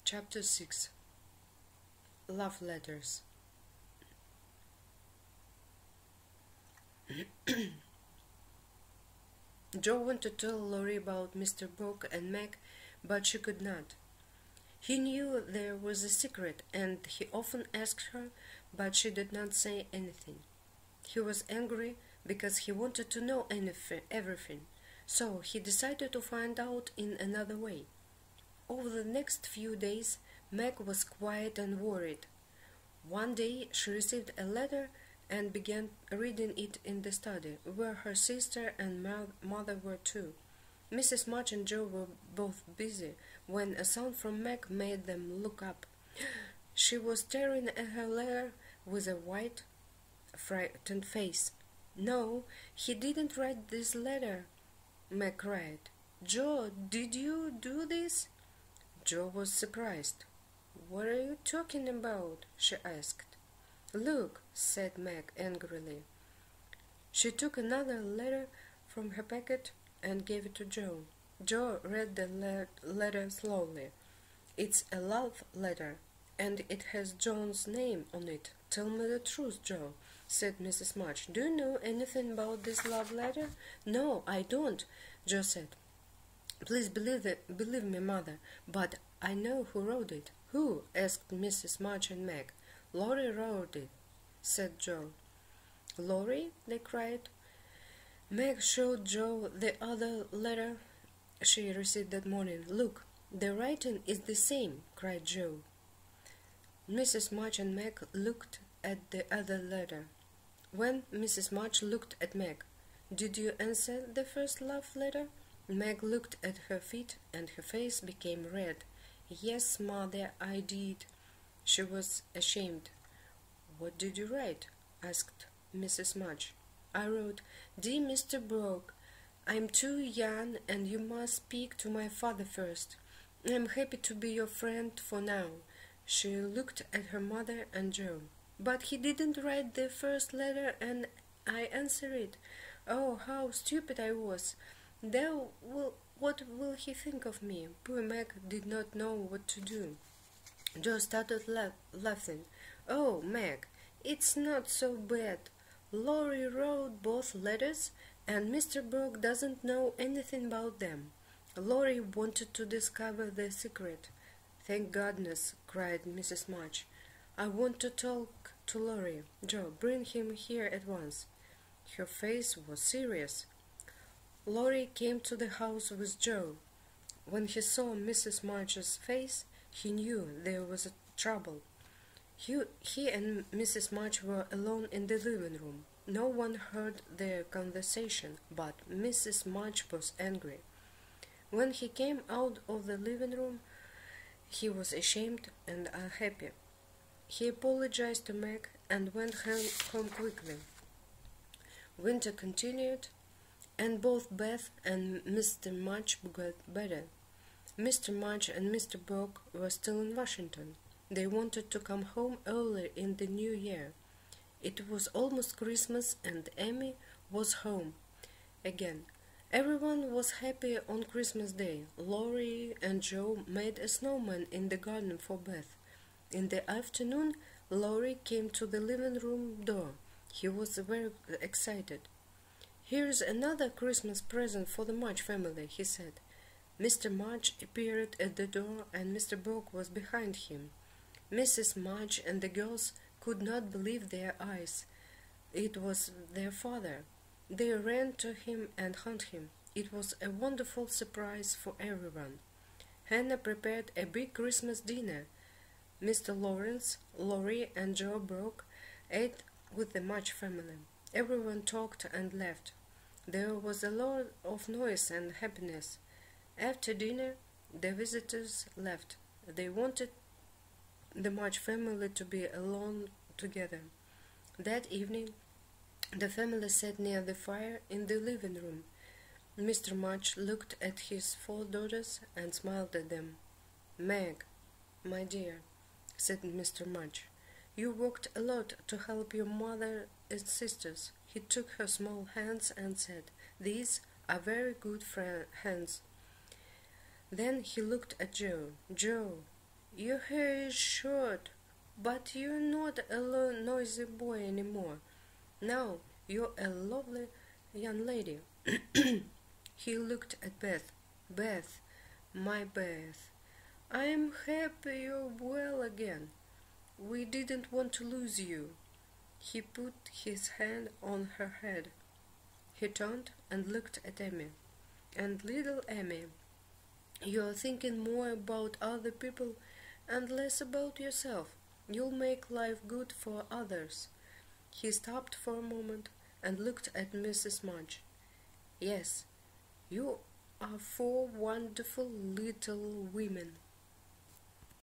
Chapter 6. Love Letters. Jo wanted to tell Laurie about Mr. Brooke and Meg, but she could not. He knew there was a secret, and he often asked her, but she did not say anything. He was angry because he wanted to know everything, so he decided to find out in another way. Over the next few days, Meg was quiet and worried. One day she received a letter and began reading it in the study, where her sister and mother were too. Mrs. March and Jo were both busy when a sound from Meg made them look up. She was staring at her letter with a white, frightened face. "No, he didn't write this letter," Meg cried. "Jo, did you do this?" Jo was surprised. "What are you talking about?" she asked. "Look," said Meg angrily. She took another letter from her pocket and gave it to Jo. Jo read the letter slowly. "It's a love letter, and it has John's name on it. Tell me the truth, Jo," said Mrs. March. "Do you know anything about this love letter?" "No, I don't," Jo said. "Please believe me, Mother, but I know who wrote it." "Who?" asked Mrs. March and Meg. "Laurie wrote it," said Jo. "Laurie?" they cried. Meg showed Jo the other letter she received that morning. "Look, the writing is the same," cried Jo. Mrs. March and Meg looked at the other letter. When Mrs. March looked at Meg, "Did you answer the first love letter?" Meg looked at her feet, and her face became red. "Yes, Mother, I did." She was ashamed. "What did you write?" asked Mrs. March. "I wrote, 'Dear Mr. Brooke, I'm too young and you must speak to my father first. I'm happy to be your friend for now.'" She looked at her mother and Jo. "But he didn't write the first letter and I answered it. Oh, how stupid I was. What will he think of me?" Poor Meg did not know what to do. Jo started laughing. "Oh, Meg, it's not so bad. Laurie wrote both letters, and Mr. Brooke doesn't know anything about them. Laurie wanted to discover the secret." "Thank goodness," cried Mrs. March. "I want to talk to Laurie. Jo, bring him here at once." Her face was serious. Laurie came to the house with Jo. When he saw Mrs. March's face, he knew there was trouble. He and Mrs. March were alone in the living room. No one heard their conversation, but Mrs. March was angry. When he came out of the living room, he was ashamed and unhappy. He apologized to Meg and went home quickly. Winter continued, and both Beth and Mr. March got better. Mr. March and Mr. Brooke were still in Washington. They wanted to come home early in the new year. It was almost Christmas, and Amy was home again. Everyone was happy on Christmas Day. Laurie and Jo made a snowman in the garden for Beth. In the afternoon, Laurie came to the living room door. He was very excited. "Here's another Christmas present for the March family," he said. Mr. March appeared at the door, and Mr. Brooke was behind him. Mrs. March and the girls could not believe their eyes. It was their father. They ran to him and hugged him. It was a wonderful surprise for everyone. Hannah prepared a big Christmas dinner. Mr. Lawrence, Laurie, and Jo Brooke ate with the March family. Everyone talked and laughed. There was a lot of noise and happiness. After dinner, the visitors left. They wanted the March family to be alone together. That evening, the family sat near the fire in the living room. Mr. March looked at his 4 daughters and smiled at them. "Meg, my dear," said Mr. March, "you worked a lot to help your mother and sisters." He took her small hands and said, "These are very good hands." Then he looked at Jo. "Jo, Your hair is short, but you're not a noisy boy anymore. Now you're a lovely young lady." He looked at Beth. "Beth, my Beth, I am happy you're well again. We didn't want to lose you." He put his hand on her head. He turned and looked at Amy. "And little Amy, you're thinking more about other people and less about yourself. You'll make life good for others." He stopped for a moment and looked at Mrs. Mudge. "Yes, you are four wonderful little women.